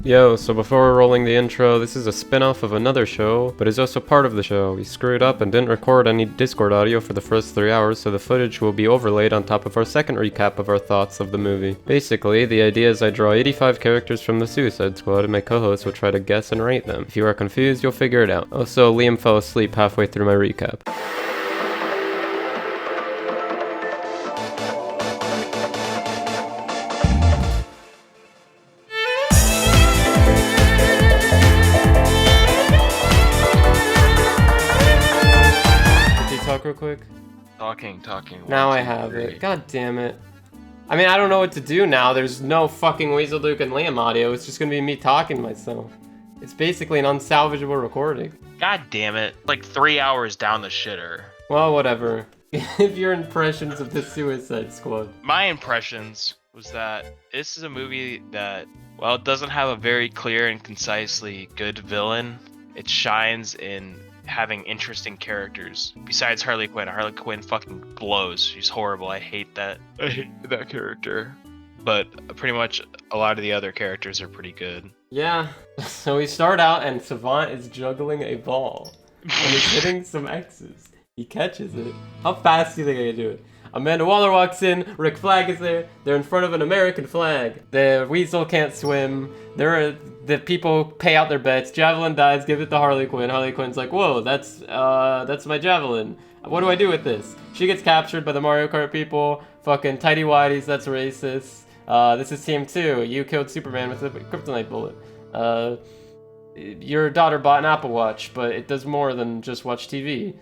Yo, so before we're rolling the intro, this is a spin-off of another show, but is also part of the show. We screwed up and didn't record any Discord audio for the first 3 hours, so the footage will be overlaid on top of our second recap of our thoughts of the movie. Basically, the idea is I draw 85 characters from the Suicide Squad, and my co-hosts will try to guess and rate them. If you are confused, you'll figure it out. Also, Liam fell asleep halfway through my recap. Real quick. Talking. Now I have it. God damn it. I mean, I don't know what to do now. There's no fucking Weasel Duke and Lihem audio. It's just gonna be me talking to myself. It's basically an unsalvageable recording. God damn it. Like 3 hours down the shitter. Well, whatever. Give your impressions of the Suicide Squad. My impressions was that this is a movie that, well, it doesn't have a very clear and concisely good villain. It shines in having interesting characters. Besides Harley Quinn. Harley Quinn fucking blows. She's horrible. I hate that character. But pretty much a lot of the other characters are pretty good. Yeah. So we start out and Savant is juggling a ball. And he's hitting some X's. He catches it. How fast do you think I can do it? Amanda Waller walks in, Rick Flag is there, they're in front of an American flag. The Weasel can't swim, the people pay out their bets, Javelin dies, give it to Harley Quinn. Harley Quinn's like, whoa, that's my Javelin. What do I do with this? She gets captured by the Mario Kart people, fucking tighty whities, that's racist. This is Team 2, you killed Superman with a kryptonite bullet. Your daughter bought an Apple Watch, but it does more than just watch TV.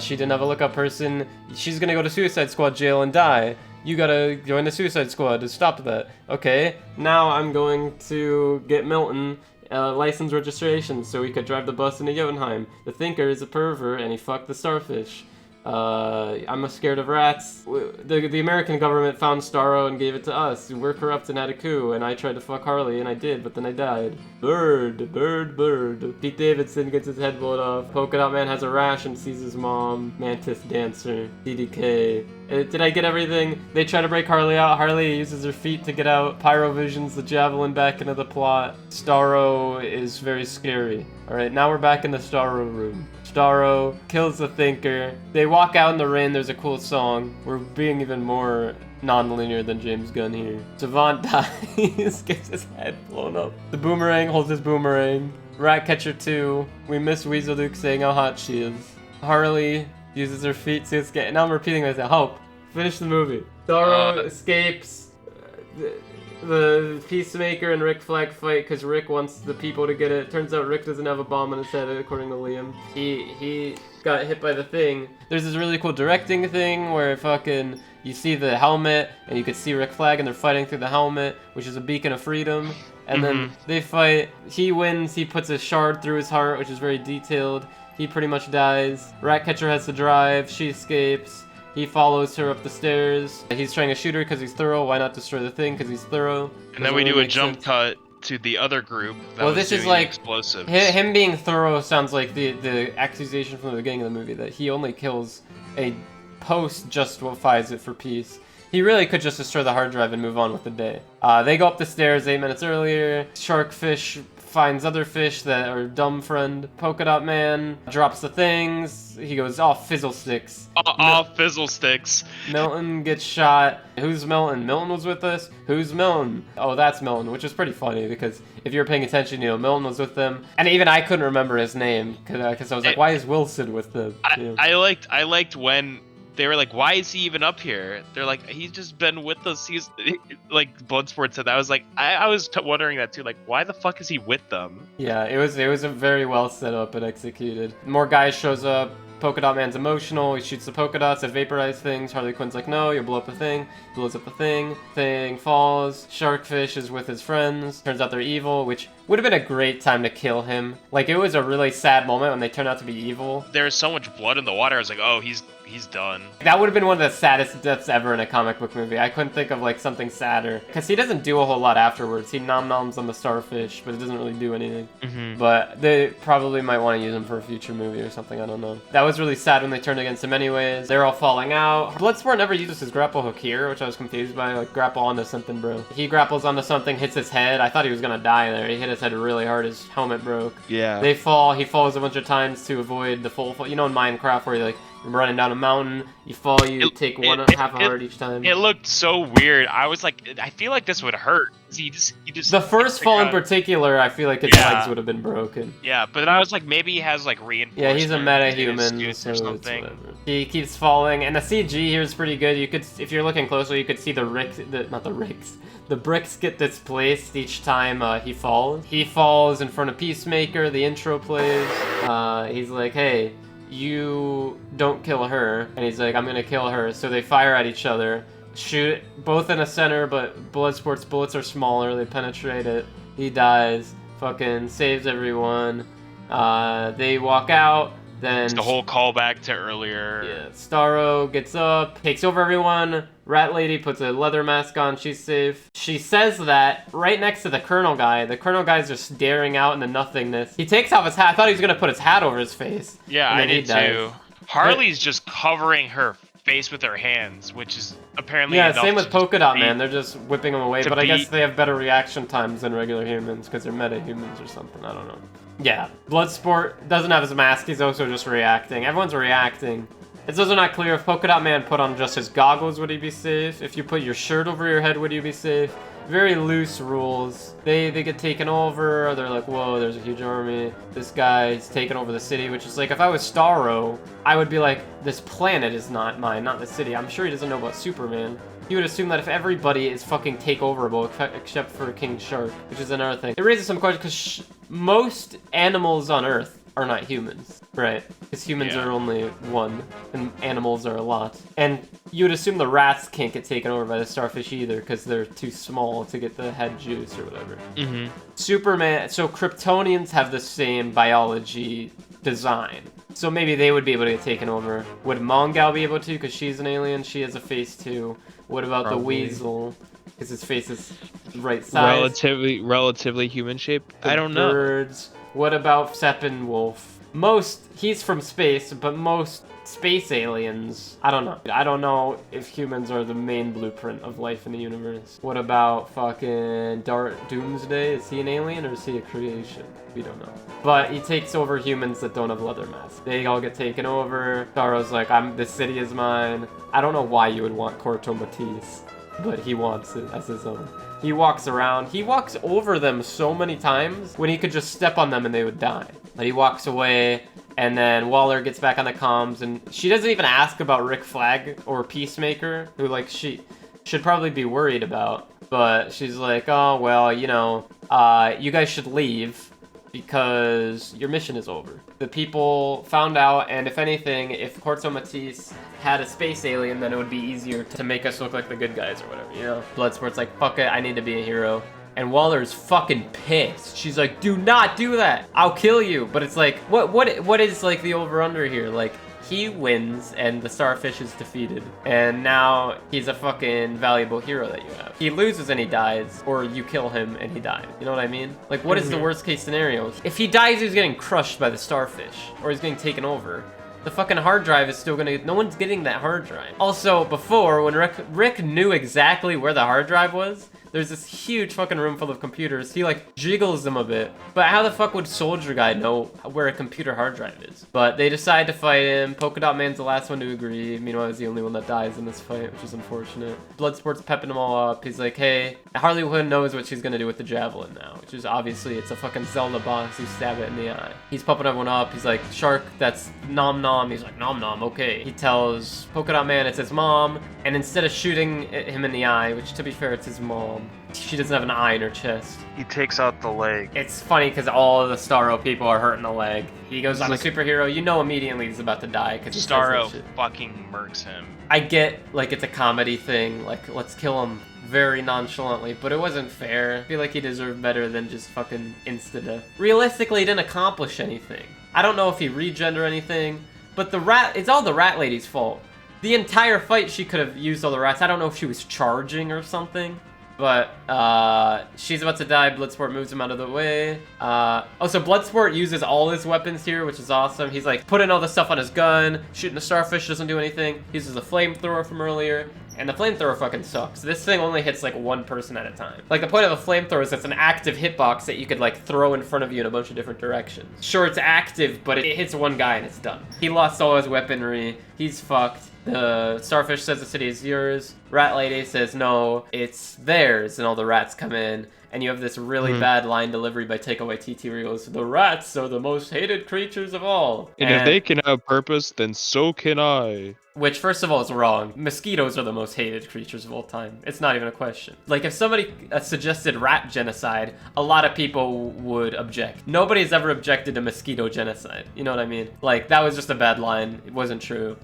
She didn't have a lookup person. She's gonna go to Suicide Squad jail and die. You gotta join the Suicide Squad to stop that. Okay, now I'm going to get Milton license registration so he could drive the bus into Jotunheim. The Thinker is a pervert and he fucked the starfish. I'm scared of rats. The American government found Starro and gave it to us. We're corrupt and had a coup, and I tried to fuck Harley, and I did, but then I died. Bird. Pete Davidson gets his head blown off. Polka Dot Man has a rash and sees his mom. Mantis Dancer. DDK. Did I get everything? They try to break Harley out. Harley uses her feet to get out. Pyro visions the Javelin back into the plot. Starro is very scary. Alright, now we're back in the Starro room. Starro kills the Thinker. They walk out in the rain, there's a cool song. We're being even more non-linear than James Gunn here. Savant dies, gets his head blown up. The Boomerang holds his boomerang. Ratcatcher 2. We miss Weasel Duke saying how hot she is. Harley uses her feet to escape. Now I'm repeating myself. Help. Finish the movie. Starro escapes. The Peacemaker and Rick Flag fight because Rick wants the people to get it. Turns out Rick doesn't have a bomb on his head, according to Liam. He got hit by the thing. There's this really cool directing thing where fucking you see the helmet and you can see Rick Flag and they're fighting through the helmet, which is a beacon of freedom. And then they fight. He wins. He puts a shard through his heart, which is very detailed. He pretty much dies. Ratcatcher has to drive. She escapes. He follows her up the stairs. He's trying to shoot her because he's thorough. Why not destroy the thing? Because he's thorough. And then we do a jump cut to the other group that was this doing is like explosives. Him being thorough sounds like the accusation from the beginning of the movie that he only kills a post justifies it for peace. He really could just destroy the hard drive and move on with the day. They go up the stairs 8 minutes earlier. Sharkfish finds other fish that are dumb friend. Polka Dot Man drops the things. He goes, oh, fizzle sticks. Fizzle sticks. Milton gets shot. Who's Milton? Milton was with us? Who's Milton? Oh, that's Milton, which is pretty funny because if you're paying attention, you know, Milton was with them. And even I couldn't remember his name because I was like, why is Wilson with them? I liked when they were like, why is he even up here? They're like, he's just been with us. He's like Bloodsport said that. I was like, I was wondering that too. Like, why the fuck is he with them? Yeah, it was a very well set up and executed. More guys shows up. Polka Dot Man's emotional. He shoots the polka dots that vaporize things. Harley Quinn's like, no, you'll blow up the thing. Blows up the thing. Thing falls. Sharkfish is with his friends. Turns out they're evil, which would have been a great time to kill him. Like, it was a really sad moment when they turned out to be evil. There was so much blood in the water. I was like, oh, he's he's done. That would have been one of the saddest deaths ever in a comic book movie. I couldn't think of like something sadder. Because he doesn't do a whole lot afterwards. He nom-noms on the starfish, but it doesn't really do anything. But they probably might want to use him for a future movie or something, I don't know. That was really sad when they turned against him anyways. They're all falling out. Bloodsport never uses his grapple hook here, which I was confused by. Like, grapple onto something, bro. He grapples onto something, hits his head. I thought he was gonna die there. He hit his head really hard. His helmet broke. Yeah. They fall. He falls a bunch of times to avoid the full fall. You know in Minecraft where you're running down a mountain, you fall, take half a heart each time. It looked so weird. I was like, I feel like this would hurt. He just the first fall in particular, I feel like his legs would have been broken. Yeah, but then I was like, maybe he has like reinforcement. Yeah, he's a meta-human, so something. It's whatever. He keeps falling, and the CG here is pretty good. You could, if you're looking closely, you could see the bricks get displaced each time he falls. He falls in front of Peacemaker. The intro plays. He's like, hey, you don't kill her. And he's like, I'm gonna kill her. So they fire at each other. Shoot both in the center, but Bloodsport's bullets are smaller. They penetrate it. He dies. Fucking saves everyone. They walk out. Then it's the whole callback to earlier. Yeah, Starro gets up, takes over everyone. Rat Lady puts a leather mask on. She's safe. She says that right next to the Colonel guy. The Colonel guy's just staring out into nothingness. He takes off his hat. I thought he was gonna put his hat over his face. Yeah, I did too. Harley's just covering her face with her hands, which is apparently same with Polka Dot Man. They're just whipping them away, but I guess they have better reaction times than regular humans because they're meta-humans or something. I don't know. Yeah, Bloodsport doesn't have his mask. He's also just reacting. Everyone's reacting. It's also not clear if Polka Dot Man put on just his goggles, would he be safe? If you put your shirt over your head, would you be safe? Very loose rules. They get taken over. They're like, whoa, there's a huge army. This guy's taking over the city, which is like, if I was Starro, I would be like, this planet is not mine, not the city. I'm sure he doesn't know about Superman. You would assume that if everybody is fucking takeoverable except for King Shark, which is another thing. It raises some questions because most animals on Earth are not humans, right? Because humans are only one, and animals are a lot. And you would assume the rats can't get taken over by the starfish either because they're too small to get the head juice or whatever. Superman, so Kryptonians have the same biology design. So maybe they would be able to get taken over. Would Mongal be able to? Because she's an alien. She has a face too. What about the Weasel? Because his face is right size. Relatively human shape. I don't know. Birds. What about Steppenwolf? He's from space, but most space aliens, I don't know. I don't know if humans are the main blueprint of life in the universe. What about fucking Doomsday? Is he an alien or is he a creation? We don't know. But he takes over humans that don't have leather masks. They all get taken over. Starro's like, this city is mine. I don't know why you would want Corto Matisse, but he wants it as his own. He walks around. He walks over them so many times when he could just step on them and they would die. But he walks away, and then Waller gets back on the comms, and she doesn't even ask about Rick Flag or Peacemaker, who, like, she should probably be worried about. But she's like, oh, well, you know, you guys should leave because your mission is over. The people found out, and if anything, if Corto Matisse had a space alien, then it would be easier to make us look like the good guys or whatever, you know? Bloodsport's like, fuck it, I need to be a hero. And Waller's fucking pissed. She's like, do not do that. I'll kill you. But it's like, what is like the over-under here? Like, he wins and the starfish is defeated. And now he's a fucking valuable hero that you have. He loses and he dies, or you kill him and he dies. You know what I mean? Like, what is the worst case scenario? If he dies, he's getting crushed by the starfish, or he's getting taken over. The fucking hard drive is still gonna... No one's getting that hard drive. Also, before, when Rick knew exactly where the hard drive was, there's this huge fucking room full of computers. He, like, jiggles them a bit. But how the fuck would Soldier Guy know where a computer hard drive is? But they decide to fight him. Polka Dot Man's the last one to agree. Meanwhile, he's the only one that dies in this fight, which is unfortunate. Bloodsport's pepping them all up. He's like, hey, Harley Quinn knows what she's gonna do with the Javelin now. Which is obviously, it's a fucking Zelda boss. You stab it in the eye. He's pumping everyone up. He's like, Shark, that's nom nom. He's like, nom nom, okay. He tells Polka Dot Man it's his mom. And instead of shooting him in the eye, which to be fair, it's his mom, she doesn't have an eye in her chest. He takes out the leg. It's funny because all of the Starro people are hurting the leg. He goes on a superhero, you know immediately he's about to die because Starro fucking murks him. I get, like, it's a comedy thing, like, let's kill him very nonchalantly, but it wasn't fair. I feel like he deserved better than just fucking insta-death. Realistically, he didn't accomplish anything. I don't know if he regened or anything, But the rat, it's all the rat lady's fault. The entire fight, she could have used all the rats. I don't know if she was charging or something. But she's about to die. Bloodsport moves him out of the way. So Bloodsport uses all his weapons here, which is awesome. He's like putting all the stuff on his gun. Shooting the starfish doesn't do anything. He uses a flamethrower from earlier. And the flamethrower fucking sucks. This thing only hits like one person at a time. Like the point of a flamethrower is it's an active hitbox that you could like throw in front of you in a bunch of different directions. Sure, it's active, but it hits one guy and it's done. He lost all his weaponry. He's fucked. The starfish says the city is yours. Rat lady says no, it's theirs, and all the rats come in. And you have this really bad line delivery by Takeaway TT where he goes, the rats are the most hated creatures of all. And if they can have purpose, then so can I. Which, first of all, is wrong. Mosquitoes are the most hated creatures of all time. It's not even a question. Like, if somebody suggested rat genocide, a lot of people would object. Nobody's ever objected to mosquito genocide. You know what I mean? Like, that was just a bad line. It wasn't true.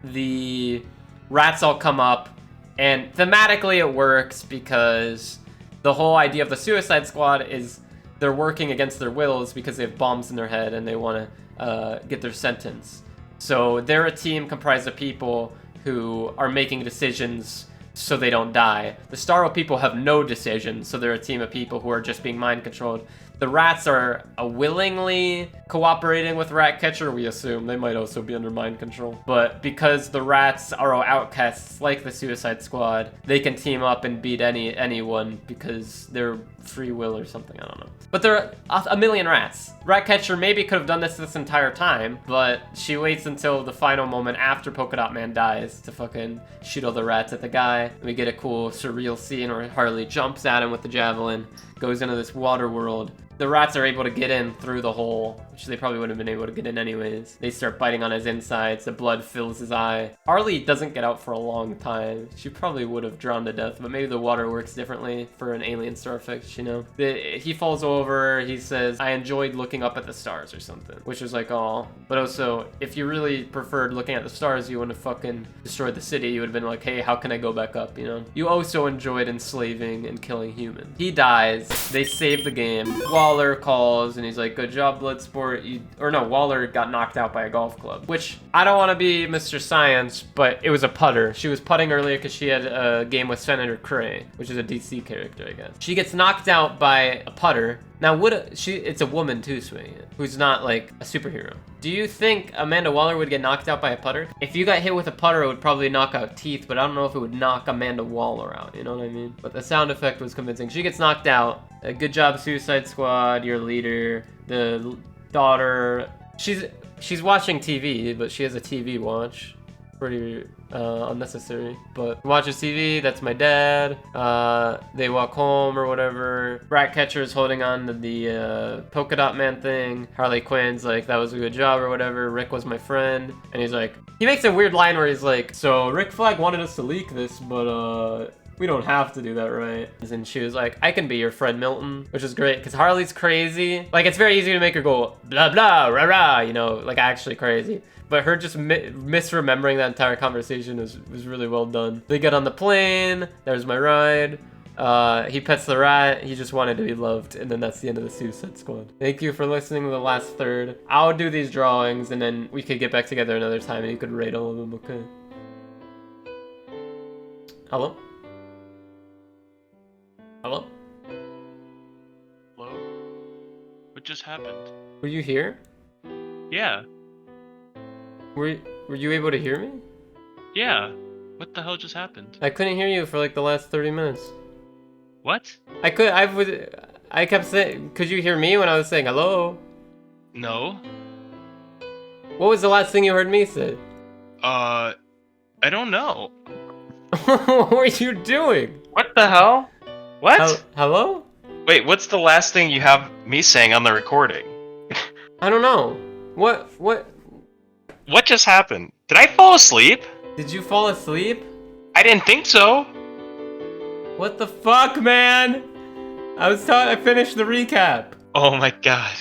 The rats all come up, and thematically it works because the whole idea of the Suicide Squad is they're working against their wills because they have bombs in their head and they want to get their sentence. So they're a team comprised of people who are making decisions so they don't die. The Starro people have no decisions, so they're a team of people who are just being mind controlled. The rats are willingly cooperating with Ratcatcher, we assume. They might also be under mind control. But because the rats are all outcasts like the Suicide Squad, they can team up and beat anyone because they're free will or something, I don't know. But there are a million rats. Ratcatcher maybe could have done this entire time, but she waits until the final moment after Polka Dot Man dies to fucking shoot all the rats at the guy. And we get a cool surreal scene where Harley jumps at him with the Javelin, goes into this water world. The rats are able to get in through the hole, which they probably wouldn't have been able to get in anyways. They start biting on his insides, the blood fills his eye. Harley doesn't get out for a long time. She probably would have drowned to death, but maybe the water works differently for an alien starfish, you know? He falls over, he says, I enjoyed looking up at the stars or something, which was like, oh. But also, if you really preferred looking at the stars, you wouldn't have fucking destroyed the city. You would have been like, hey, how can I go back up, you know? You also enjoyed enslaving and killing humans. He dies, they save the game. Waller calls and he's like, good job, Bloodsport. Waller got knocked out by a golf club, which I don't want to be Mr. Science, but it was a putter. She was putting earlier because she had a game with Senator Cray, which is a DC character, I guess. She gets knocked out by a putter. Now, it's a woman too swinging it, who's not like a superhero. Do you think Amanda Waller would get knocked out by a putter? If you got hit with a putter, it would probably knock out teeth, but I don't know if it would knock Amanda Waller out, you know what I mean? But the sound effect was convincing. She gets knocked out. Good job, Suicide Squad, your leader, the daughter. She's watching TV, but she has a TV watch. Pretty unnecessary, but watches TV. That's my dad. They walk home or whatever. Ratcatcher's holding on to the Polka Dot Man thing. Harley Quinn's like, that was a good job or whatever. Rick was my friend, and he's like, he makes a weird line where he's like, so Rick Flag wanted us to leak this, but we don't have to do that, right? And she was like, I can be your friend, Milton, which is great because Harley's crazy. Like, it's very easy to make her go blah blah rah rah, you know, like actually crazy. But her just misremembering that entire conversation was really well done. They get on the plane. There's my ride. He pets the rat. He just wanted to be loved. And then that's the end of the Suicide Squad. Thank you for listening to the last third. I'll do these drawings and then we could get back together another time and you could rate all of them, okay? Hello? Hello? Hello? What just happened? Were you here? Yeah. Were you able to hear me? Yeah. What the hell just happened? I couldn't hear you for like the last 30 minutes. What? I kept saying, could you hear me when I was saying hello? No. What was the last thing you heard me say? I don't know. What were you doing? What the hell? What? Hello? Wait, what's the last thing you have me saying on the recording? I don't know. What just happened? Did I fall asleep? Did you fall asleep? I didn't think so. What the fuck, man? I finished the recap. Oh my god.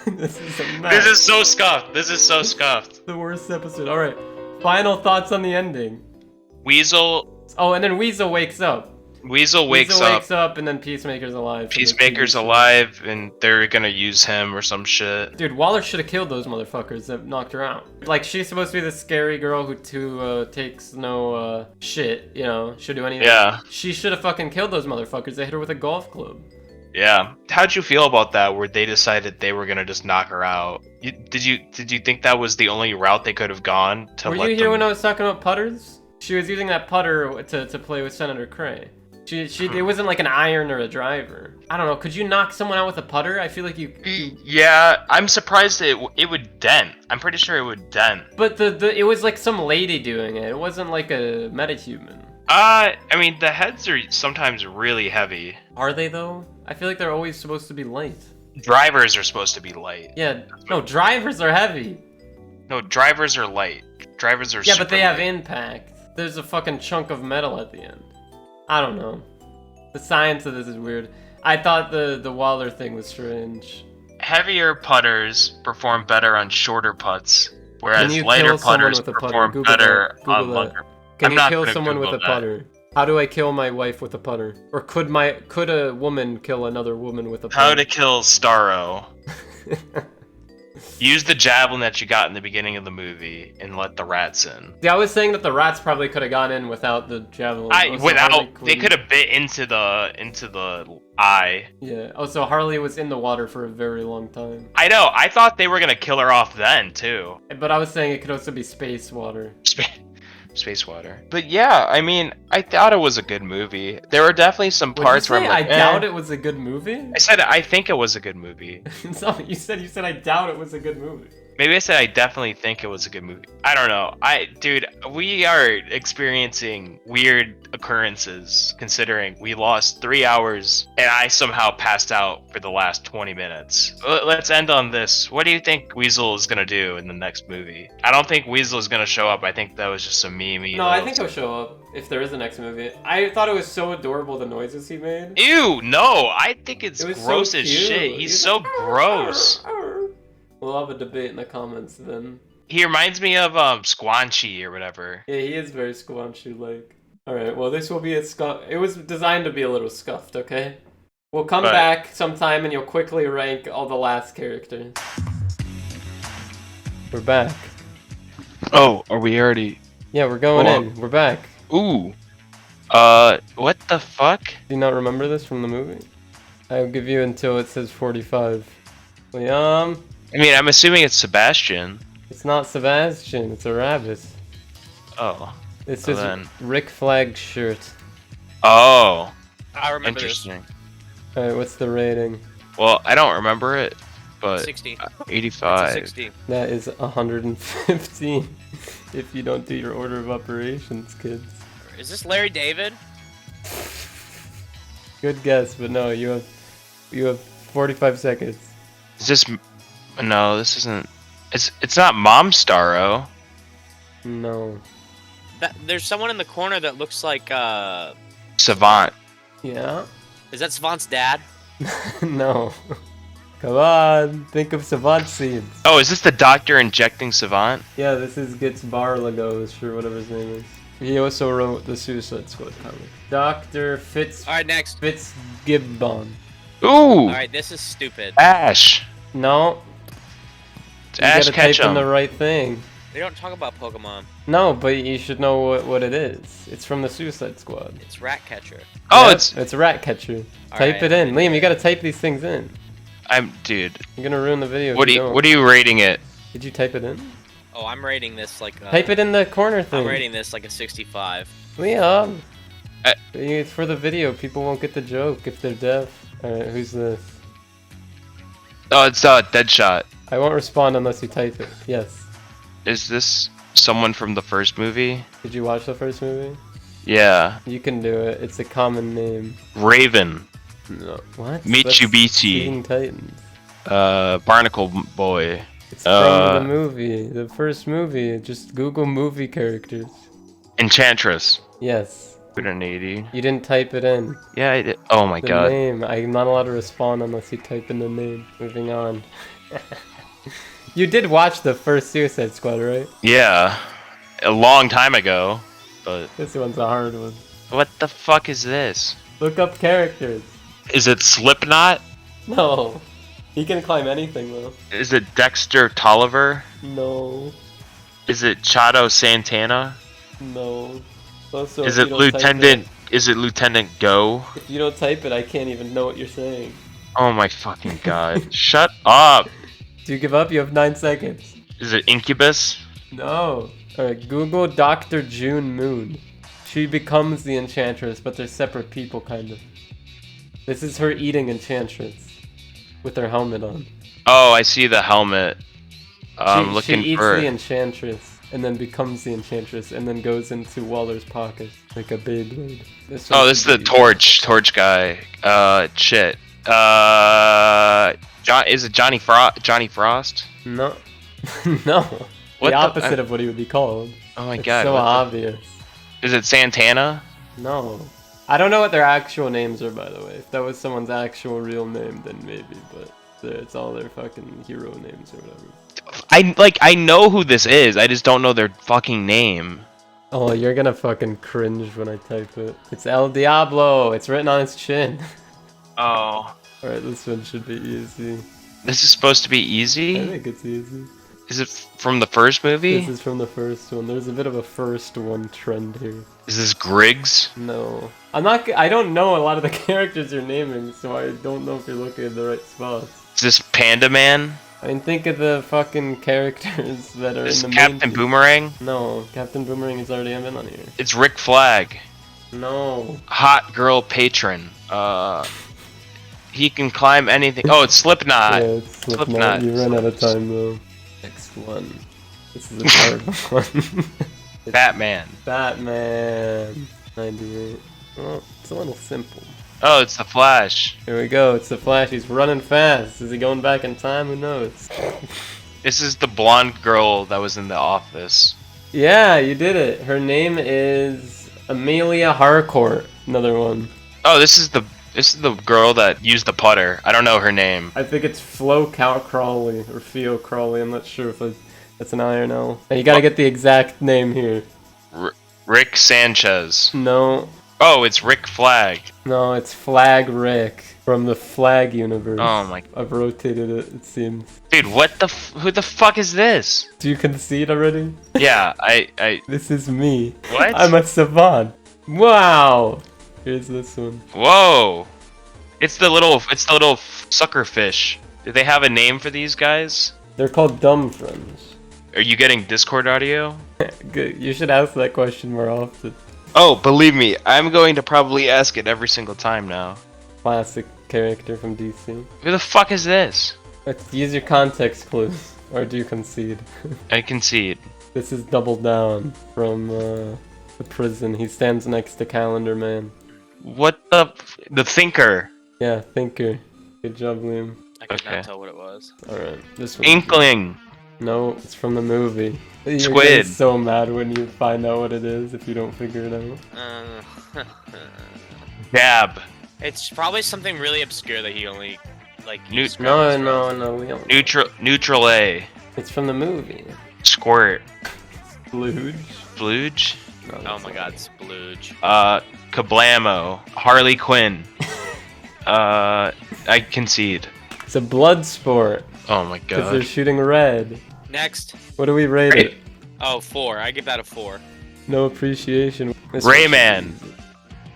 This is a mess. This is so scuffed. This is so scuffed. The worst episode. Alright. Final thoughts on the ending. Weasel. Oh, and then Weasel wakes up. Weasel wakes up, and then Peacemaker's alive. Peacemaker's alive, and they're gonna use him or some shit. Dude, Waller should have killed those motherfuckers that knocked her out. Like, she's supposed to be the scary girl who takes no shit, you know, she'll do anything. Yeah. She should have fucking killed those motherfuckers. They hit her with a golf club. Yeah. How'd you feel about that, where they decided they were gonna just knock her out? Did you think that was the only route they could have gone to Were you here when I was talking about putters? She was using that putter to play with Senator Cray. It wasn't like an iron or a driver. I don't know. Could you knock someone out with a putter? I feel like you. Yeah, I'm surprised it would dent. I'm pretty sure it would dent. But it was like some lady doing it. It wasn't like a metahuman. I mean, the heads are sometimes really heavy. Are they though? I feel like they're always supposed to be light. Drivers are supposed to be light. Yeah. No, drivers are heavy. No, drivers are light. Drivers are. Yeah, but they have light. impact. There's a fucking chunk of metal at the end. I don't know. The science of this is weird. I thought the Waller thing was strange. Heavier putters perform better on shorter putts, whereas Can you lighter kill someone putters with a putter? perform Google better that. Google on that. longer. Can I'm you not kill gonna someone Google with a that. putter? How do I kill my wife with a putter? Or could a woman kill another woman with a putter? How to kill Starro. Use the javelin that you got in the beginning of the movie and let the rats in. Yeah, I was saying that the rats probably could have gone in without the javelin. They could have bit into the eye. Yeah. Oh, so Harley was in the water for a very long time. I know. I thought they were gonna kill her off then too. But I was saying it could also be space water. Space water. But yeah, I mean, I thought it was a good movie. There were definitely some parts where I'm like, I doubt it was a good movie? I said I think it was a good movie. No, you said I doubt it was a good movie. Maybe I said I definitely think it was a good movie. I don't know. Dude, we are experiencing weird occurrences considering we lost 3 hours and I somehow passed out for the last 20 minutes. Let's end on this. What do you think Weasel is gonna do in the next movie? I don't think Weasel is gonna show up. I think that was just some meme. No, I think he'll show up if there is a next movie. I thought it was so adorable, the noises he made. Ew, no, I think it's gross so as cute. shit. He's so gross. We'll have a debate in the comments then. He reminds me of Squanchy or whatever. Yeah, he is very Squanchy-like. Alright, well this will be it was designed to be a little scuffed, okay? We'll come back sometime and you'll quickly rank all the last characters. We're back. Oh, are we already? Yeah, we're going in. We're back. Ooh. What the fuck? Do you not remember this from the movie? I'll give you until it says 45. Liam. I mean, I'm assuming it's Sebastian. It's not Sebastian, it's a rabbit. Oh. This Well is then. Rick Flag's shirt. Oh. I remember this. Interesting. Alright, what's the rating? Well, I don't remember it, but 60. It's a 85. 60. That is 115 if you don't do your order of operations, kids. Is this Larry David? Good guess, but no, you have 45 seconds. Is this? No, this isn't. It's not Mom Starro. No. There's someone in the corner that looks like Savant. Yeah? Is that Savant's dad? No. Come on, think of Savant scenes. Oh, is this the doctor injecting Savant? Yeah, this is Gitz Barlagos, or whatever his name is. He also wrote the Suicide Squad comic. Dr. Alright, next. Fitzgibbon. Ooh. Alright, this is stupid. Ash. No. It's You Ash gotta type in Ketchum. the right thing. They don't talk about Pokemon. No, but you should know what it is. It's from the Suicide Squad. It's Ratcatcher. Oh, Yep, it's. a Ratcatcher. All Type right, it in. Liam, you gotta type these things in. Dude. You're gonna ruin the video. What if are don't. What are you rating it? Did you type it in? Oh, I'm rating this like Type it in the corner thing. I'm rating this like a 65. Liam. I- It's for the video. People won't get the joke if they're deaf. Alright, who's this? Oh, it's Deadshot. I won't respond unless you type it. Yes. Is this someone from the first movie? Did you watch the first movie? Yeah. You can do it. It's a common name. Raven. No. What? Mitsubishi. Teen Titans. Barnacle Boy. It's from the movie. The first movie. Just Google movie characters. Enchantress. Yes. 180. You didn't type it in. Yeah, I did. Oh my The god. name. I'm not allowed to respond unless you type in the name. Moving on. You did watch the first Suicide Squad, right? Yeah. A long time ago. But This one's a hard one. What the fuck is this? Look up characters. Is it Slipknot? No. He can climb anything though. Is it Dexter Tolliver? No. Is it Chado Santana? No. Also, Is if it you don't type Lieutenant? Is it Lieutenant Go? If you don't type it, I can't even know what you're saying. Oh my fucking god! Shut up! Do you give up? You have 9 seconds. Is it Incubus? No. Alright, Google Dr. June Moon. She becomes the Enchantress, but they're separate people, kind of. This is her eating Enchantress. With her helmet on. Oh, I see the helmet. She eats for. the Enchantress, and then becomes the Enchantress, and then goes into Waller's pocket. Like a Beyblade. This This is the Torch guy. Shit. Is it Johnny Frost? No. No. What The opposite of what he would be called. Oh my It's god. so what the- obvious. Is it Santana? No. I don't know what their actual names are, by the way. If that was someone's actual real name, then maybe, but it's all their fucking hero names or whatever. I know who this is. I just don't know their fucking name. Oh, you're gonna fucking cringe when I type it. It's El Diablo. It's written on his chin. Oh. Alright, this one should be easy. This is supposed to be I easy? think it's easy. Is it from the first movie? This is from the first one. There's a bit of a first one trend here. Is this Griggs? No. I don't know a lot of the characters you're naming, so I don't know if you're looking at the right spots. Is this Panda Man? I mean, think of the fucking characters that are Is in the Captain main team. Boomerang? No, Captain Boomerang is already been on here. It's Rick Flag. No. Hot girl patron. He can climb anything. Oh, it's Slipknot. Yeah, it's Slipknot. Slipknot. You ran out of time though. Next one. This is a hard one. Batman. Batman. 98. Well, it's a little simple. Oh, it's the Flash. Here we go. It's the Flash. He's running fast. Is he going back in time? Who knows? This is the blonde girl that was in the office. Yeah, you did it. Her name is Amelia Harcourt. Another one. Oh, this is the girl that used the putter. I don't know her name. I think it's Flo Crawley or Theo Crawley. I'm not sure if that's an I or an L. And you gotta get the exact name here. Rick Sanchez. No. Oh, it's Rick Flag. No, it's Flag Rick from the Flag universe. Oh my. I've rotated it, it seems. Dude, who the fuck is this? Do you concede already? Yeah, I. This is me. What? I'm a savant. Wow. Here's this one. Whoa. It's the little sucker fish. Do they have a name for these guys? They're called dumb friends. Are you getting Discord audio? Good. You should ask that question more often. Oh, believe me, I'm going to probably ask it every single time now. Classic character from DC. Who the fuck is this? Let's use your context clues. Or do you concede? I concede. This is Double Down from the prison. He stands next to Calendar Man. What the Thinker? Yeah, Thinker. Good job, Liam. I could Okay. not tell what it was. Alright, this one. Inkling. No, it's from the movie. You're Squid. getting so mad when you find out what it is if you don't figure it out. Dab. It's probably something really obscure that he only like. Newt- No, we don't. Neutral A. It's from the movie. Squirt. Luge? Flooge. No, Oh that's my not god, it. Splooge. Kablamo. Harley Quinn. I concede. It's a Bloodsport. Oh my Because they're god. shooting red. Next. What do we rate it? Oh, 4. I give that a 4. No appreciation. This Rayman. one should be easy.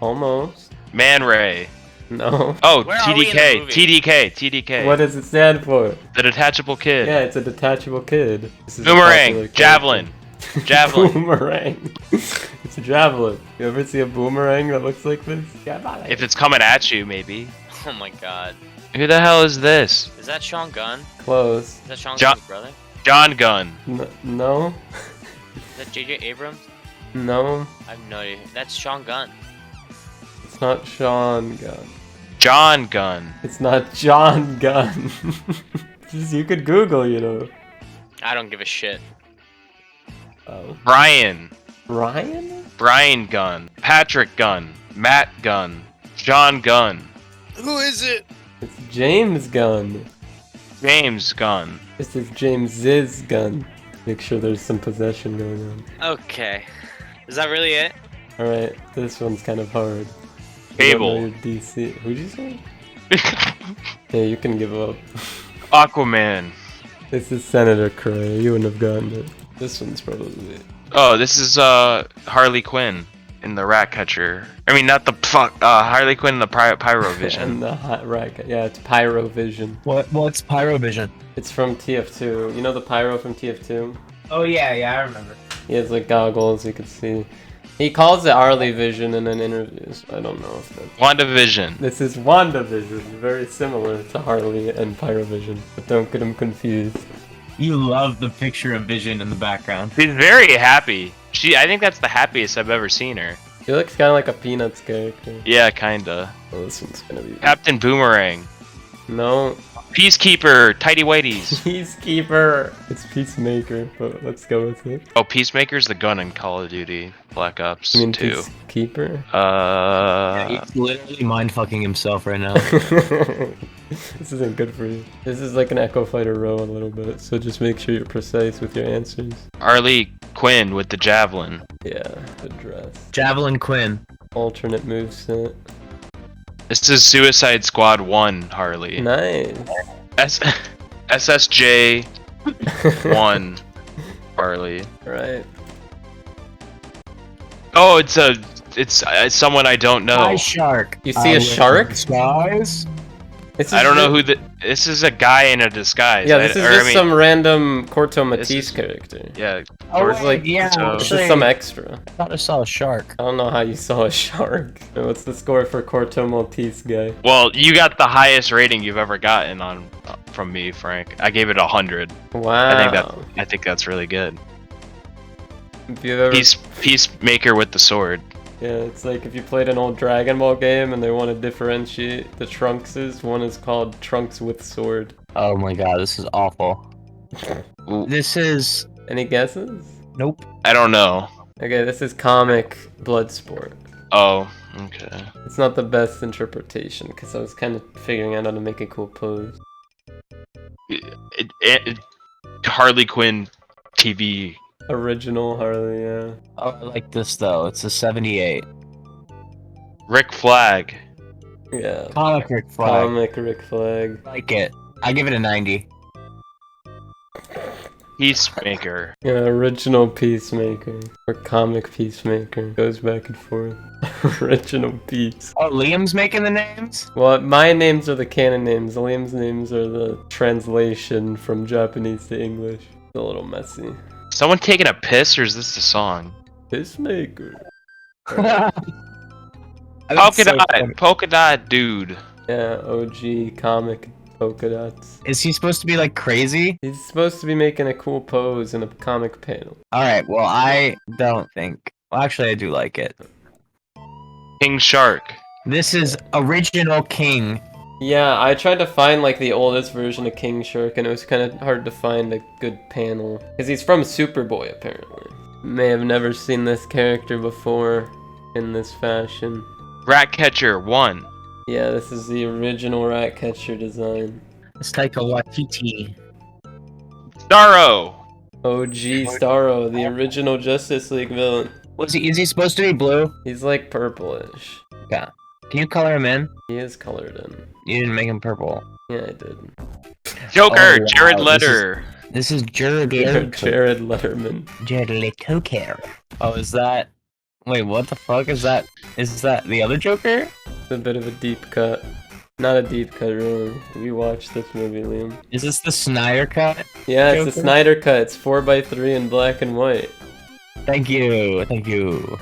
Almost. Man Ray. No. Oh, Where are we in the TDK. movie? TDK. What does it stand for? The detachable kid. Yeah, it's a detachable kid. This is a Boomerang. popular Javelin. character. Javelin. Boomerang. It's a javelin. You ever see a boomerang that looks like this? If it's coming at you, maybe. Oh my god. Who the hell is this? Is that Sean Gunn? Close. Is that Sean John- Gunn's brother? John Gunn. No. Is that J.J. Abrams? No. I have no idea. That's Sean Gunn. It's not Sean Gunn. John Gunn. It's not John Gunn. Just you could Google, you know. I don't give a shit. Oh. Brian. Ryan? Brian Gunn. Patrick Gunn. Matt Gunn. John Gunn. Who is it? It's James Gunn. James Gunn. This is James's gun. Make sure there's some possession going on. Okay. Is that really it? Alright, this one's kind of hard. Cable. DC. Who'd you say? Yeah, you can give up. Aquaman. This is Senator Cray. You wouldn't have gotten it. This one's probably. Oh, this is Harley Quinn in the Ratcatcher. I mean, not the Harley Quinn in the Pyrovision. And the yeah, it's Pyrovision. What's Pyrovision? It's from TF2. You know the Pyro from TF2? Oh yeah, I remember. He has like goggles, you can see. He calls it Harley Vision in an interview. So I don't know if that's. WandaVision. This is WandaVision, very similar to Harley and Pyrovision, but don't get him confused. You love the picture of Vision in the background. She's very happy. I think that's the happiest I've ever seen her. He looks kind of like a Peanuts character. Yeah, kinda. Oh, this one's gonna be. Captain Boomerang. No. Peacekeeper. Tighty whities. Peacekeeper. It's Peacemaker, but let's go with it. Oh, Peacemaker's the gun in Call of Duty Black Ops You mean 2. Peacekeeper? He's literally mind fucking himself right now. This isn't good for you. This is like an Echo Fighter row a little bit, so just make sure you're precise with your answers. Harley Quinn with the Javelin. Yeah, the dress. Javelin Quinn. Alternate moveset. This is Suicide Squad 1 Harley. Nice. SSJ 1 Harley. Right. Oh, it's someone I don't know. Sky Shark. You see a shark? Skies? I don't know who this is. A guy in a disguise. Yeah, this is just some random Corto Matisse character. Yeah. Oh, It's like, yeah. it's just some extra. I thought I saw a shark. I don't know how you saw a shark. What's the score for Corto Maltese guy? Well, you got the highest rating you've ever gotten on from me, Frank. I gave it 100. Wow. I think that's really good. If you've ever... Peacemaker with the sword. Yeah, it's like if you played an old Dragon Ball game and they want to differentiate the Trunkses, one is called Trunks with Sword. Oh my god, this is awful. This is... Any guesses? Nope. I don't know. Okay, this is comic Bloodsport. Oh, okay. It's not the best interpretation because I was kind of figuring out how to make a cool pose. Harley Quinn TV. Original Harley, yeah. Oh, I like this though. It's a 78. Rick Flag. Yeah. Comic Rick Flag. Comic Rick Flag. I like it. I give it a 90. Peacemaker. Yeah, original Peacemaker. Or comic Peacemaker. Goes back and forth. Original Peace. Oh, Liam's making the names? Well, my names are the canon names. Liam's names are the translation from Japanese to English. It's a little messy. Someone taking a piss, or is this the song? Peacemaker. Polka dot dude. Yeah, OG comic polka dots. Is he supposed to be like crazy? He's supposed to be making a cool pose in a comic panel. Alright, well I don't think. Well, actually I do like it. King Shark. This is original King. Yeah, I tried to find like the oldest version of King Shark and it was kind of hard to find a good panel. Because he's from Superboy apparently. May have never seen this character before in this fashion. Ratcatcher 1. Yeah, this is the original Ratcatcher design. It's Taika Waititi. Starro. OG Starro, the original Justice League villain. Is he supposed to be blue? He's like purplish. Yeah. Can you color him in? He is colored in. You didn't make him purple. Yeah, I did. Joker, Oh, wow, Jared Letter. This is Jared Jared Letterman. Jared Leto. Oh, is that... Wait, what the fuck is that? Is that the other Joker? It's a bit of a deep cut. Not a deep cut, really. We watched this movie, Liam. Is this the Snyder cut? Yeah, Joker? it's a Snyder cut. It's 4x3 in black and white. Thank you, thank you.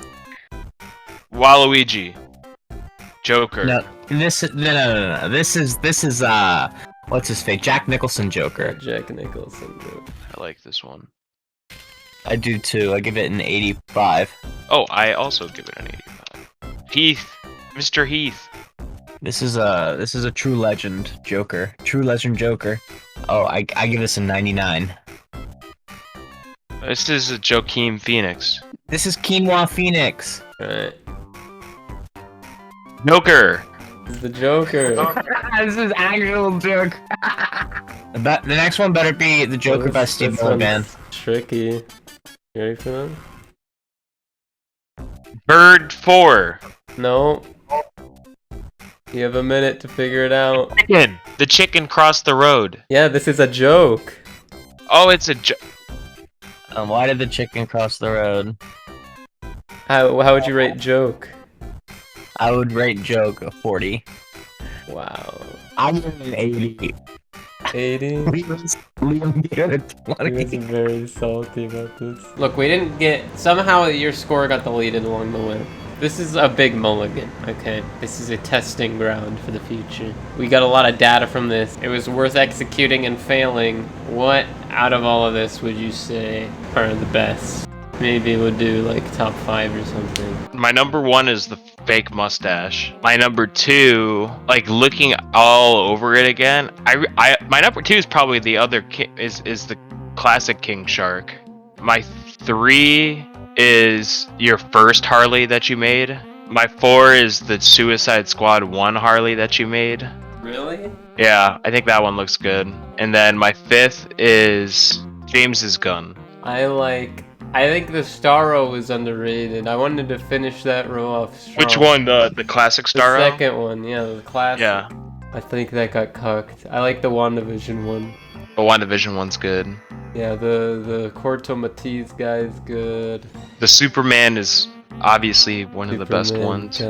Waluigi. Joker. No, no. This is what's his face? Jack Nicholson Joker. Jack Nicholson joke. I like this one. I do too. I give it an 85. Oh, I also give it an 85. Heath. Mr. Heath. This is a true legend Joker. True legend Joker. Oh, I give this a 99. This is a Joaquin Phoenix. This is Quinoa Phoenix. Alright. Joker. This is the Joker. This is actual Joker. The next one better be the Joker by Steve This Milligan. one's tricky. You ready for that? Bird 4. No. You have a minute to figure it out. Chicken. The chicken crossed the road. Yeah, this is a joke. Oh, it's a Why did the chicken cross the road? How would you rate joke? I would rate joke a 40. Wow. I'm an 80. 80? Liam gave it a 20. He was very salty about this. Look, we didn't get... Somehow your score got deleted along the way. This is a big mulligan, okay? This is a testing ground for the future. We got a lot of data from this. It was worth executing and failing. What out of all of this would you say are the best? Maybe we'll do like top 5 or something. My number 1 is the fake mustache. My number 2, like looking all over it again. My number 2 is probably the other is the classic King Shark. My 3 is your first Harley that you made. My 4 is the Suicide Squad 1 Harley that you made. Really? Yeah, I think that one looks good. And then my 5th is James's gun. I think the Starro was underrated. I wanted to finish that row off strong. Which one? The classic Starro? The second one, yeah, the classic. Yeah. I think that got cucked. I like the WandaVision one. The WandaVision one's good. Yeah, the Corto Matisse guy is good. The Superman is obviously one of the best ones.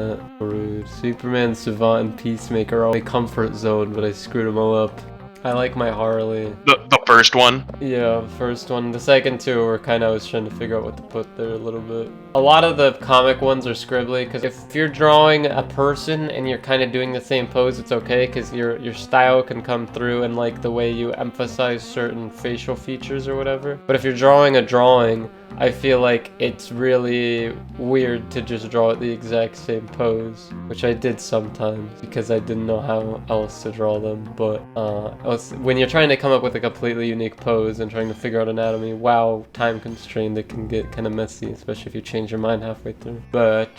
Rude. Superman, Savant, and Peacemaker are all a comfort zone, but I screwed them all up. I like my Harley. The first one? Yeah, the first one. The second two were kind of, I was trying to figure out what to put there a little bit. A lot of the comic ones are scribbly, because if you're drawing a person and you're kind of doing the same pose, it's okay, because your style can come through and like the way you emphasize certain facial features or whatever. But if you're drawing a drawing, I feel like it's really weird to just draw the exact same pose, which I did sometimes because I didn't know how else to draw them. But when you're trying to come up with a completely unique pose and trying to figure out anatomy, wow, time constrained, it can get kind of messy, especially if you change your mind halfway through. But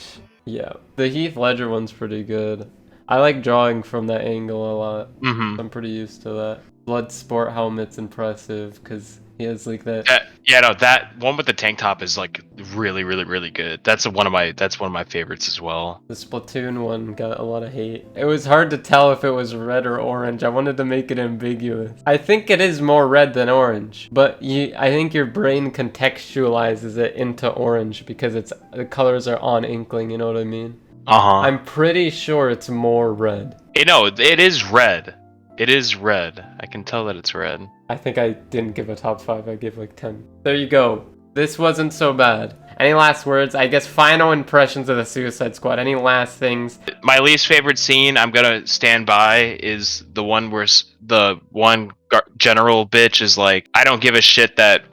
yeah, the Heath Ledger one's pretty good. I like drawing from that angle a lot. Mm-hmm. I'm pretty used to that. Bloodsport helmet's impressive because he has like that. Yeah, no, that one with the tank top is like really, really, really good. That's one of my favorites as well. The Splatoon one got a lot of hate. It was hard to tell if it was red or orange. I wanted to make it ambiguous. I think it is more red than orange, but I think your brain contextualizes it into orange because the colors are on inkling. You know what I mean? I'm pretty sure it's more red. No, it is red. It is red. I can tell that it's red. I think I didn't give a top 5. I gave like 10. There you go. This wasn't so bad. Any last words? I guess final impressions of the Suicide Squad. Any last things? My least favorite scene, I'm gonna stand by, is the one where the one general bitch is like, I don't give a shit that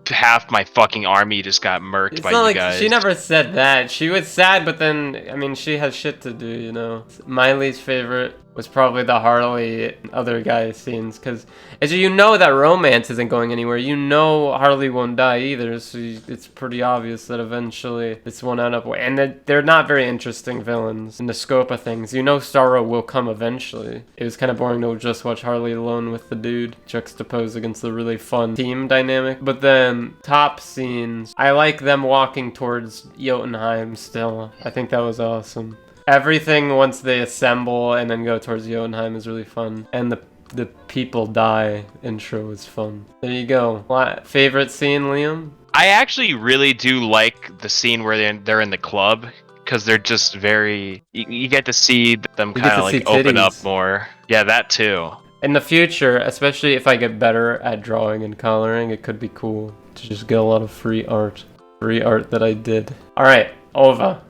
half my fucking army just got murked by you guys. She never said that. She was sad, but then, I mean, she has shit to do, you know? My least favorite was probably the Harley other guy scenes, because as you know that romance isn't going anywhere. You know Harley won't die either, so it's pretty obvious that eventually this won't end up. And they're not very interesting villains in the scope of things. You know Starro will come eventually. It was kind of boring to just watch Harley alone with the dude juxtaposed against the really fun team dynamic. But then top scenes, I like them walking towards Jotunheim still. I think that was awesome. Everything once they assemble and then go towards Jotunheim is really fun. And the people die intro is fun. There you go. Favorite scene, Liam? I actually really do like the scene where they're in the club, because they're just very... You get to see them kind of like open up more. Yeah, that too. In the future, especially if I get better at drawing and coloring, it could be cool to just get a lot of free art. Free art that I did. Alright, Ova.